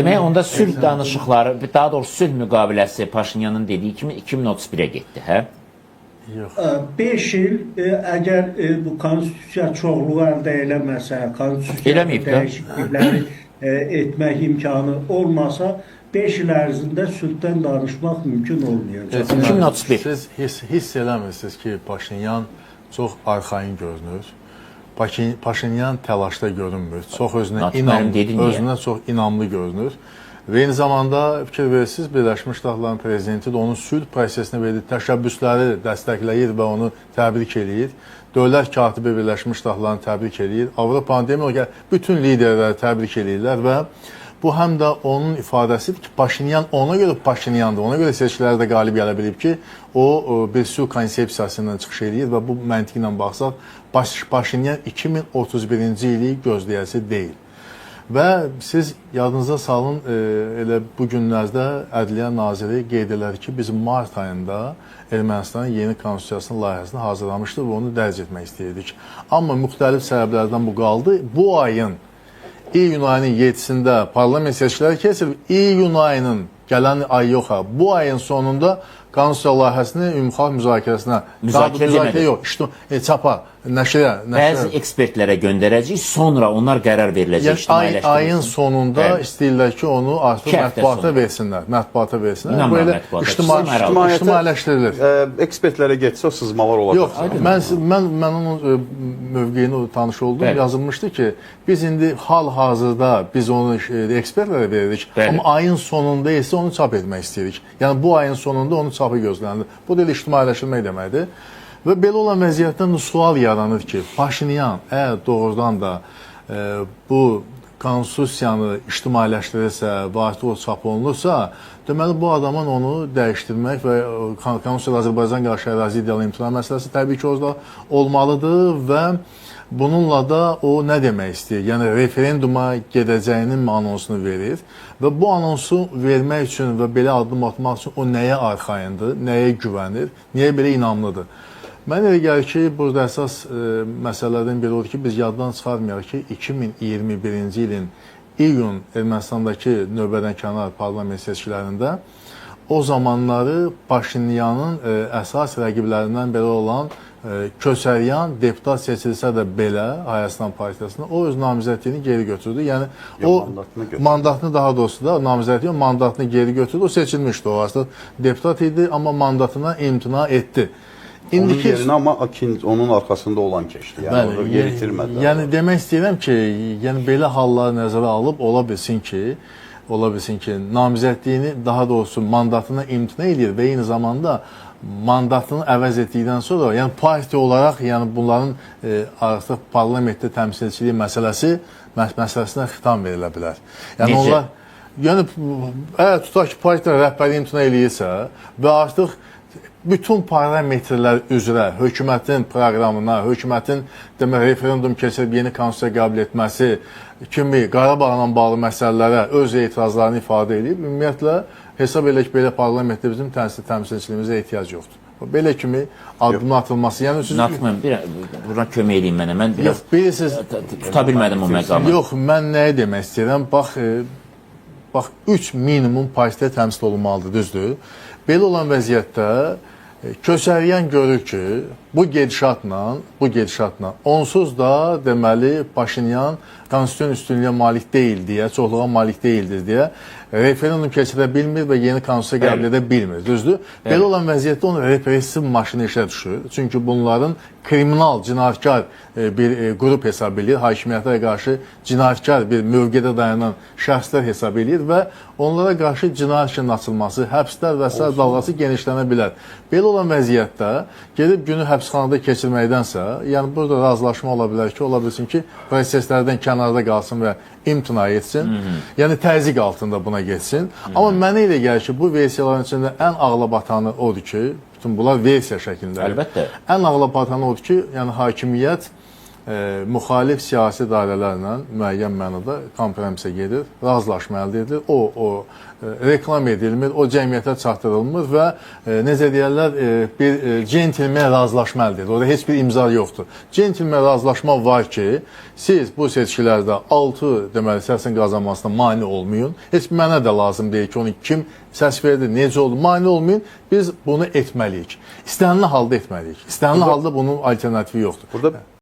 Demək, onda sülh danışıqları, daha doğrusu sülh müqaviləsi Paşinyanın dediyi kimi 2031-ə getdi, hə? Yox. 5 il əgər bu konstitusiya çoxluğu əldə eləməsə, konstitusiya Eləməyib də. dəyişiklikləri etmək imkanı olmasa, 5 il ərzində sülhdən danışmaq mümkün olmayacaq. 2031. Siz hiss eləmirsiniz ki, Paşinyan çox arxain görünür. Paşinyan təlaşda görünmür. Çox özünə çox inamlı görünür. Və eyni zamanda fikir verirsiniz, Birləşmiş Ştatların prezidenti də onun sülh prosesinə verdiyi təşəbbüsləri dəstəkləyir və onu təbrik eləyir. Dövlət katibi Birləşmiş Ştatlarını təbrik eləyir. Avropanın demək ki, bütün liderləri təbrik eləyirlər və bu həm də onun ifadəsidir ki, Paşinyan ona görə Paşinyandır, ona görə seçkilərdə qalib gələ bilib ki, o bir sülh konsepsiyasından çıxış eləyir və bu məntiqlə baxsaq, Paşinyan 2031-ci ili gözləyəsi deyil. Və siz yadınıza salın, elə bu günlərdə Ədliyyə Naziri qeyd edir ki, biz mart ayında Ermənistanın yeni konstitusiyasının layihəsini hazırlamışdıq və onu dərc etmək istəyirdik. Amma müxtəlif səbəblərdən bu qaldı. Bu ayın, iyun ayının 7-sində parlament seçkiləri keçirilib, iyun ayının, gələn ay yox, bu ayın sonunda konstitusiya layihəsini ümumxalq müzakirəsinə, müzakirə yox, çapa, nəşrə. Bəzi ekspertlərə göndərəcək, sonra onlar qərar veriləcək, ictimailəşdirilsin. Ayın sonunda istəyirlər ki, onu artıq mətbuata versinlər. Mətbuata versinlər. Belə ictimailəşdirilir. Ekspertlərə getsə o sızmalar olacaq. Yox, mən onun mövqeyini tanış oldum. Yazılmışdı ki, biz indi hal-hazırda biz onu ekspertlərə veririk, amma ayın sonunda isə onu çap etmək istəyirik. Yəni bu ayın sonunda onu çapı gözlənilir. Bu da ictimailəşdirmək deməkdir. Və belə olan vəziyyətdən sual yaranır ki, Paşinyan əgər doğrudan da bu konstitusiyanı ictimailəşdirirsə və artıq o çap olunursa, deməli bu adamın onu dəyişdirmək və konstitusiyada Azərbaycan qarşı ərazi iddialı imtina məsələsi təbii ki, orada olmalıdır və bununla da o nə demək istəyir? Yəni referenduma gedəcəyinin anonsunu verir və bu anonsu vermək üçün və belə addım atmaq üçün o nəyə arxayındır, nəyə güvənir, niyə belə inamlıdır? Mənə elə gəlir ki, burada əsas məsələlərdən biri odur ki, biz yaddan çıxarmayaq ki, 2021-ci ilin iyun Ermənistandakı növbədənkənar parlament seçkilərində o zamanları Paşinyanın əsas rəqiblərindən biri olan Köçəryan deputat seçilsə də belə Hayastan partiyasına o öz namizədliyini geri götürdü. Yəni o mandatını daha doğrusu da namizədliyin mandatını geri götürdü. O seçilmişdi, o aslında deputat idi, amma mandatına imtina etdi. Onun yerinə amma onun arxasında olan keçdi. Yəni onu geri itirmədi. Yəni demək istəyirəm ki, yəni belə halları nəzərə alıb ola bilsin ki, namizədliyini daha doğrusu mandatına imtina edir və eyni zamanda mandatını əvəz etdikdən sonra, yəni partiya olaraq, yəni bunların artıq parlamentdə təmsilçiliyi məsələsinə xitam verilə bilər. Yəni onlar, yəni əgər tutaq ki, partiya rəhbəri imtina eləyirsə və artıq bütün parametrlər üzrə hökumətin proqramına, hökumətin referendum keçirib yeni konstitusiya qəbul etməsi kimi Qarabağla bağlı məsələlərə öz etirazlarını ifadə edib, ümumiyyətlə hesab elə ki, belə parlamentdə bizim təmsilçiliyimizə ehtiyac yoxdur. Belə kimi addım atılması. Yəni Natman, buna kömək edeyim mənə. Mən biraz tuta bilmədim o məqamı. Yox, mən nəyə demək istəyirəm? Bax, 3 minimum partiya təmsil olunmalıdır, düzdür? Belə olan vəziyyətdə Köçəryan görür ki, bu gedişatla onsuz da deməli Paşinyan konstitusiyon üstünlüyə malik deyil deyə, çoxluğa malik deyildir deyə referendum keçirə bilmir və yeni konstitusiya qəbul edə bilmir, düzdür? Belə olan vəziyyətdə onun repressiv maşını işə düşür. Çünki bunların kriminal, cinayətkar bir qrup hesab edir, hakimiyyətə qarşı cinayətkar bir mövqedə dayanan şəxslər hesab edir və onlara qarşı cinayət işinin açılması, həbslər və s. dalğası genişlənə bilər. Belə olan vəziyyətdə gedib günü həbsxanada keçirməkdənsə, yəni burada razılaşma ola bilər ki, ola bilsin ki, proseslərdən kənarda qalsın və imtina etsin, yəni təzyiq altında buna geçsin. Amma mənə elə gəlir ki, bu versiyaların içində ən ağlabatanı odur ki, bütün bunlar versiya şəklində. Əlbəttə. Ən ağlabatanı odur ki, yəni hakimiyyət müxalif siyasi dairələrlə müəyyən mənada kompromisə gedir, razılaşma əldə edilir, o reklam edilmir, o cəmiyyətə çatdırılmır və necə deyərlər, bir centilmen razılaşma əldə edilir. Orada heç bir imza yoxdur. Centilmen razılaşma var ki, siz bu seçkilərdə 6 deməli səsin qazanmasına mane olmayın. Heç mənə də lazım deyil ki, onu kim səs verdi, necə oldu, mane olmayın. Biz bunu etməliyik. İstənilən halda etməliyik. İstənilən halda bunun alternativi yoxdur. Burada